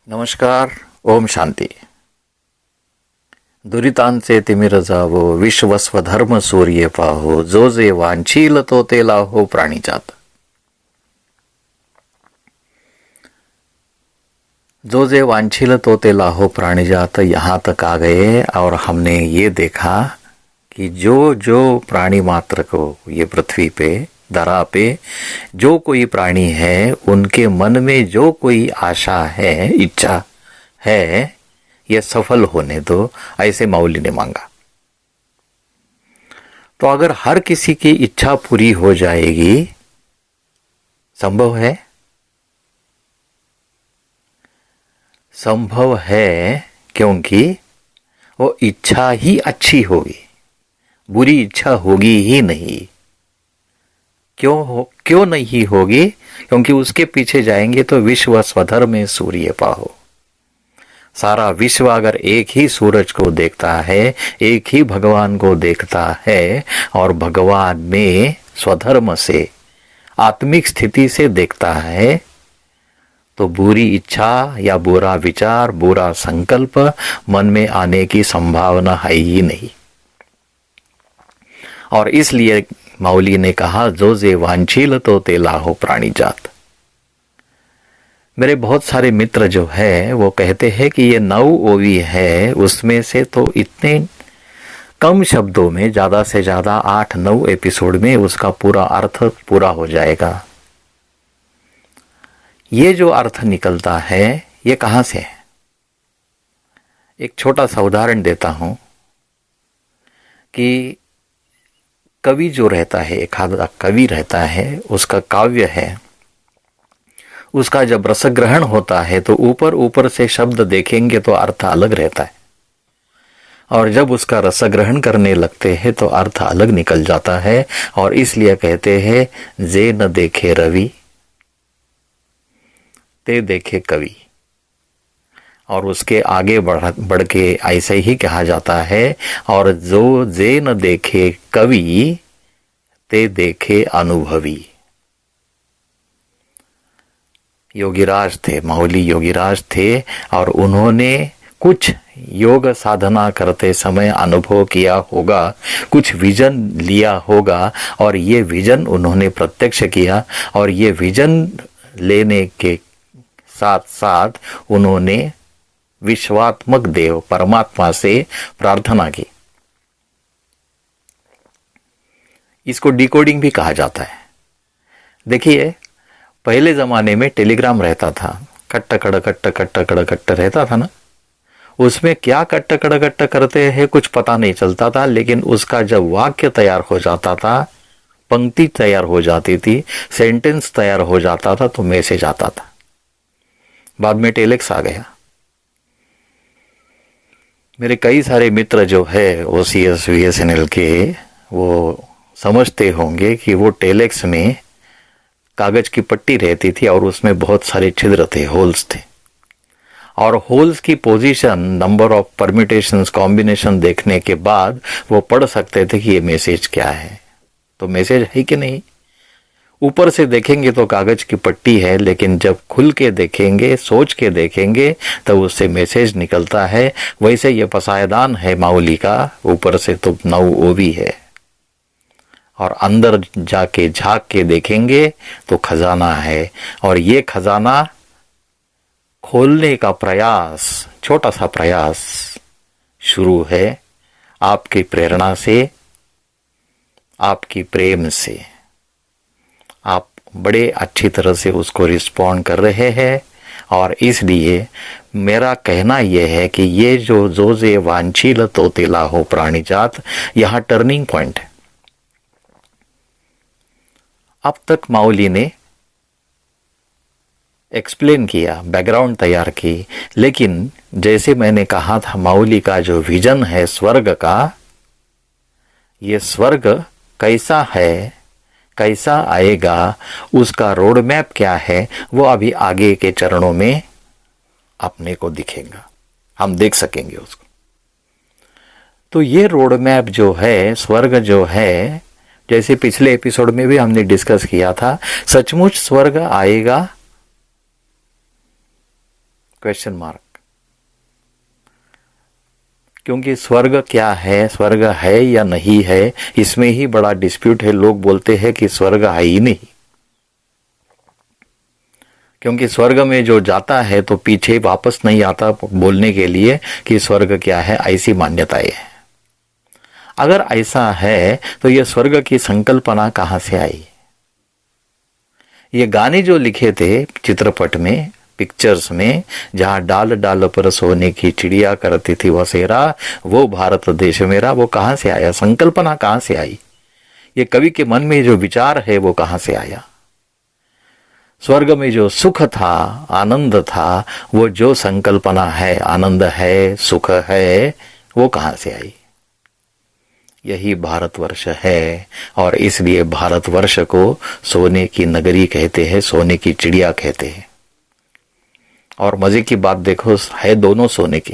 नमस्कार. ओम शांती. दुरितांचे तिमिर जावो, विश्वस्वधर्म सूर्य पाहो, जो जे वांछील तो ते लाहो प्राणीजात. जो जे वांछील तो ते लाहो प्राणीजात. यहाँ तक आ गए और हमने ये देखा कि जो जो प्राणी मात्र को ये पृथ्वी पे धरा पे जो कोई प्राणी है उनके मन में जो कोई आशा है, इच्छा है, यह सफल होने दो, ऐसे माऊली ने मांगा. तो अगर हर किसी की इच्छा पूरी हो जाएगी, संभव है? संभव है, क्योंकि वो इच्छा ही अच्छी होगी, बुरी इच्छा होगी ही नहीं. क्यों नहीं होगी? क्योंकि उसके पीछे जाएंगे तो विश्व स्वधर्म में सूर्य पाहो. सारा विश्व अगर एक ही सूरज को देखता है, एक ही भगवान को देखता है और भगवान में स्वधर्म से, आत्मिक स्थिति से देखता है, तो बुरी इच्छा या बुरा विचार, बुरा संकल्प मन में आने की संभावना है ही नहीं. और इसलिए माऊली ने कहा, जो जे वांछील तो ते लाहो प्राणी जात. मेरे बहुत सारे मित्र जो है वो कहते हैं कि ये 9 ओवी है, उसमें से तो इतने कम शब्दों में, ज्यादा से ज्यादा 8-9 एपिसोड में उसका पूरा अर्थ पूरा हो जाएगा. ये जो अर्थ निकलता है ये कहां से है? एक छोटा सा उदाहरण देता हूं कि कवि जो रहता है, एक आधा कवि रहता है, उसका काव्य है, उसका जब रसग्रहण होता है तो ऊपर ऊपर से शब्द देखेंगे तो अर्थ अलग रहता है, और जब उसका रसग्रहण करने लगते हैं तो अर्थ अलग निकल जाता है. और इसलिए कहते हैं, जे न देखे रवि ते देखे कवि. और उसके आगे बढ़ के ऐसे ही कहा जाता है, और जो जे न देखे कवि ते देखे अनुभवी. योगीराज थे, माऊली योगीराज थे, और उन्होंने कुछ योग साधना करते समय अनुभव किया होगा, कुछ विजन लिया होगा, और ये विजन उन्होंने प्रत्यक्ष किया. और ये विजन लेने के साथ साथ उन्होंने विश्वात्मक देव परमात्मा से प्रार्थना की. इसको डिकोडिंग भी कहा जाता है. देखिए, पहले जमाने में टेलीग्राम रहता था, कट्ट कड़ रहता था ना. उसमें क्या कट्ट कड़ करते हैं कुछ पता नहीं चलता था, लेकिन उसका जब वाक्य तैयार हो जाता था, पंक्ति तैयार हो जाती थी, सेंटेंस तैयार हो जाता था, तो मैसेज आता था. बाद में टेलेक्स आ गया. मेरे कई सारे मित्र जो है OCS VSNL के, वो समझते होंगे कि वो टेलेक्स में कागज की पट्टी रहती थी और उसमें बहुत सारे छिद्र थे, होल्स थे, और होल्स की position, number of permutations, combination देखने के बाद वो पढ़ सकते थे कि ये मैसेज क्या है. तो मैसेज है कि नहीं? ऊपर से देखेंगे तो कागज की पट्टी है, लेकिन जब खुल के देखेंगे, सोच के देखेंगे, तब उससे मैसेज निकलता है. वैसे ये पसायदान है माऊली का, ऊपर से तो 9 ओवी है, और अंदर जाके झांक के देखेंगे तो खजाना है. और ये खजाना खोलने का प्रयास, छोटा सा प्रयास शुरू है आपकी प्रेरणा से, आपकी प्रेम से. आप बड़े अच्छी तरह से उसको रिस्पॉन्ड कर रहे हैं. और इसलिए मेरा कहना यह है कि ये जो जे वांछील तो ते लाहो प्राणीजात, यहां टर्निंग पॉइंट है. अब तक माऊली ने एक्सप्लेन किया, बैकग्राउंड तैयार की, लेकिन जैसे मैंने कहा था, माऊली का जो विजन है स्वर्ग का, ये स्वर्ग कैसा है, कैसा आएगा, उसका रोड मैप क्या है, वो अभी आगे के चरणों में अपने को दिखेगा, हम देख सकेंगे उसको. तो ये रोड मैप जो है, स्वर्ग जो है, जैसे पिछले एपिसोड में भी हमने डिस्कस किया था, सचमुच स्वर्ग आएगा क्वेश्चन मार्क। क्योंकि स्वर्ग क्या है, स्वर्ग है या नहीं है, इसमें ही बड़ा डिस्प्यूट है। लोग बोलते हैं कि स्वर्ग है ही नहीं, क्योंकि स्वर्ग में जो जाता है तो पीछे वापस नहीं आता बोलने के लिए कि स्वर्ग क्या है, ऐसी मान्यताएं है। अगर ऐसा है तो यह स्वर्ग की संकल्पना कहां से आई? ये गाने जो लिखे थे चित्रपट में, पिक्चर्स में, जहां डाल डाल पर सोने की चिड़िया करती थी बसेरा, वो भारत देश मेरा, वो कहां से आया? संकल्पना कहां से आई? ये कवि के मन में जो विचार है वो कहां से आया? स्वर्ग में जो सुख था, आनंद था, वो जो संकल्पना है, आनंद है, सुख है, वो कहां से आई? यही भारतवर्ष है। और इसलिए भारतवर्ष को सोने की नगरी कहते हैं, सोने की चिड़िया कहते हैं। और मजे की बात देखो, है दोनों सोने की।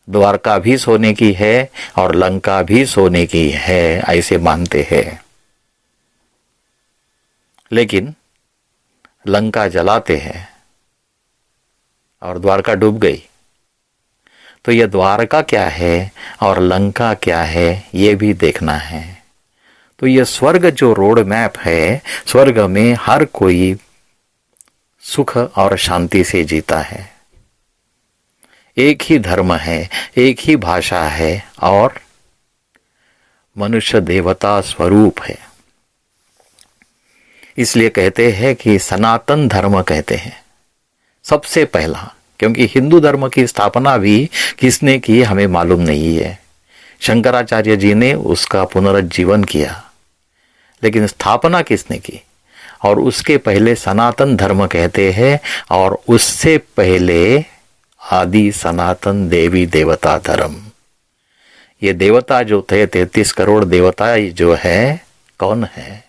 द्वारका भी सोने की है और लंका भी सोने की है, ऐसे मानते हैं। लेकिन लंका जलाते हैं और द्वारका डूब गई। तो यह द्वारका क्या है और लंका क्या है, ये भी देखना है। तो यह स्वर्ग जो रोड मैप है, स्वर्ग में हर कोई सुख और शांति से जीता है। एक ही धर्म है, एक ही भाषा है और मनुष्य देवता स्वरूप है। इसलिए कहते हैं कि सनातन धर्म कहते हैं सबसे पहला, क्योंकि हिंदू धर्म की स्थापना भी किसने की हमें मालूम नहीं है। शंकराचार्य जी ने उसका पुनरुज्जीवन किया, लेकिन स्थापना किसने की? और उसके पहले सनातन धर्म कहते हैं, और उससे पहले आदि सनातन देवी देवता धर्म। ये देवता जो थे 33 करोड़ देवता जो है, कौन है?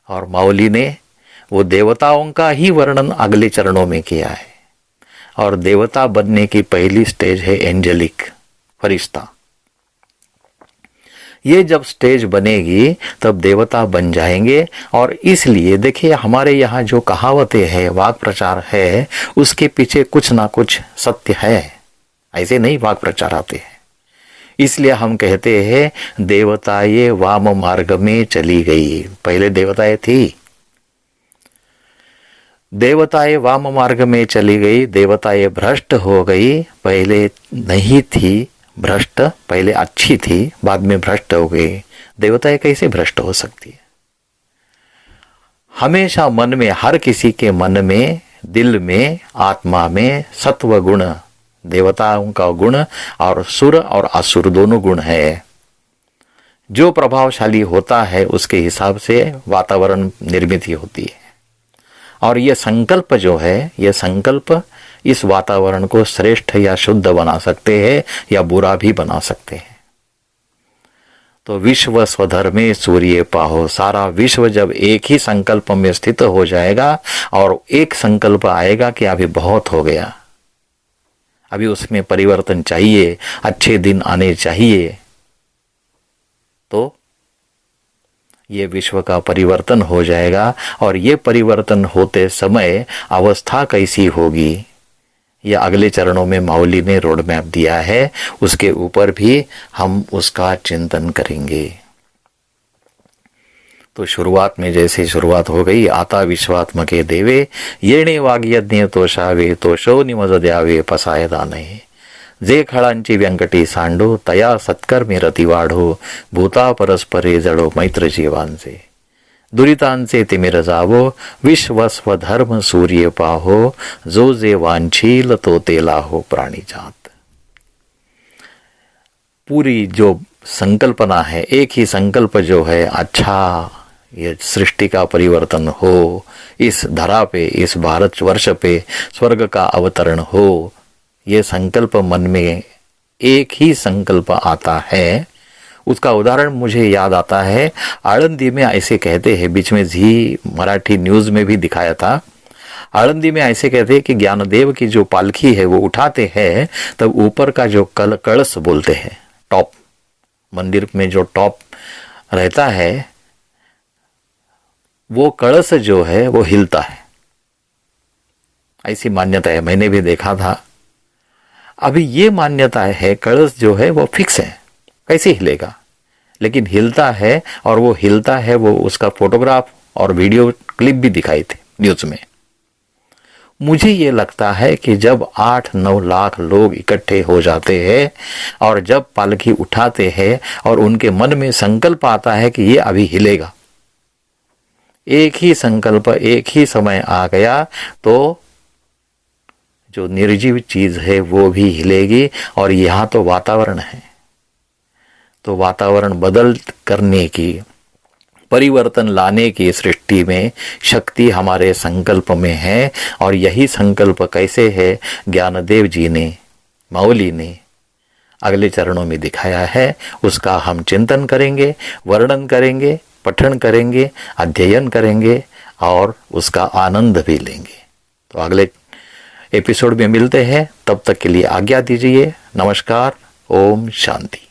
और माउली ने वो देवताओं का ही वर्णन अगले चरणों में किया है। और देवता बनने की पहली स्टेज है एंजेलिक, फरिश्ता। ये जब स्टेज बनेगी तब देवता बन जाएंगे। और इसलिए देखिए, हमारे यहाँ जो कहावतें हैं, वाक प्रचार है, उसके पीछे कुछ ना कुछ सत्य है। ऐसे नहीं वाक प्रचार आते हैं। इसलिए हम कहते हैं देवताएं वाम मार्ग में चली गई। पहले देवताएं थी, देवताएं वाम मार्ग में चली गई, देवताएं भ्रष्ट हो गई। पहले नहीं थी भ्रष्ट, पहले अच्छी थी, बाद में भ्रष्ट हो गई। देवताएं कैसे भ्रष्ट हो सकती है? हमेशा मन में, हर किसी के मन में, दिल में, आत्मा में सत्व गुण, देवताओं का गुण और सुर और असुर दोनों गुण है। जो प्रभावशाली होता है उसके हिसाब से वातावरण निर्मित होती है। और यह संकल्प जो है, यह संकल्प इस वातावरण को श्रेष्ठ या शुद्ध बना सकते हैं या बुरा भी बना सकते हैं। तो विश्व स्वधर्मे सूर्य पाहो, सारा विश्व जब एक ही संकल्प में स्थित हो जाएगा और एक संकल्प आएगा कि अभी बहुत हो गया, अभी उसमें परिवर्तन चाहिए, अच्छे दिन आने चाहिए, तो ये विश्व का परिवर्तन हो जाएगा। और ये परिवर्तन होते समय अवस्था कैसी होगी, यह अगले चरणों में माउली ने रोड मैप दिया है, उसके ऊपर भी हम उसका चिंतन करेंगे। तो शुरुआत में जैसे शुरुआत हो गई, आता विश्वात्मके देवे येणे वाग्यज्ञ तोषावे तोषो निमज द्यावे पसाय दाने, जे खळांची व्यंकटी सांडो तया सत्कर्मी रती वाढो, भूता परस्परे जडो मैत्र जीवांचे, दुरितांचे तिमिर जावो, विश्वस्व धर्म सूर्य पाहो, जो जे वांछील तो तेला हो प्राणी जात। पूरी जो संकल्पना है, एक ही संकल्प जो है, अच्छा ये सृष्टि का परिवर्तन हो, इस धरा पे, इस भारतवर्ष पे स्वर्ग का अवतरण हो, ये संकल्प मन में एक ही संकल्प आता है। उसका उदाहरण मुझे याद आता है, आळंदी में ऐसे कहते हैं, बीच में जी मराठी न्यूज में भी दिखाया था, आळंदी में ऐसे कहते हैं कि ज्ञानदेव की जो पालखी है वो उठाते हैं, तब ऊपर का जो कलश बोलते हैं, टॉप, मंदिर में जो टॉप रहता है, वो कलश जो है वो हिलता है। ऐसी मान्यता है, मैंने भी देखा था। अभी ये मान्यता है कलश जो है वो फिक्स है, कैसे हिलेगा, लेकिन हिलता है, और वो हिलता है, वो उसका फोटोग्राफ और वीडियो क्लिप भी दिखाई थे न्यूज में। मुझे ये लगता है कि जब 8-9 लाख लोग इकट्ठे हो जाते हैं और जब पालकी उठाते हैं और उनके मन में संकल्प आता है कि ये अभी हिलेगा, एक ही संकल्प एक ही समय आ गया, तो जो निर्जीव चीज है वो भी हिलेगी। और यहाँ तो वातावरण है, तो वातावरण बदल करने की, परिवर्तन लाने की सृष्टि में शक्ति हमारे संकल्प में है। और यही संकल्प कैसे है, ज्ञानदेव जी ने, मौली ने अगले चरणों में दिखाया है। उसका हम चिंतन करेंगे, वर्णन करेंगे, पठन करेंगे, अध्ययन करेंगे और उसका आनंद भी लेंगे। तो अगले एपिसोड में मिलते हैं, तब तक के लिए आज्ञा दीजिए। नमस्कार। ओम शांति।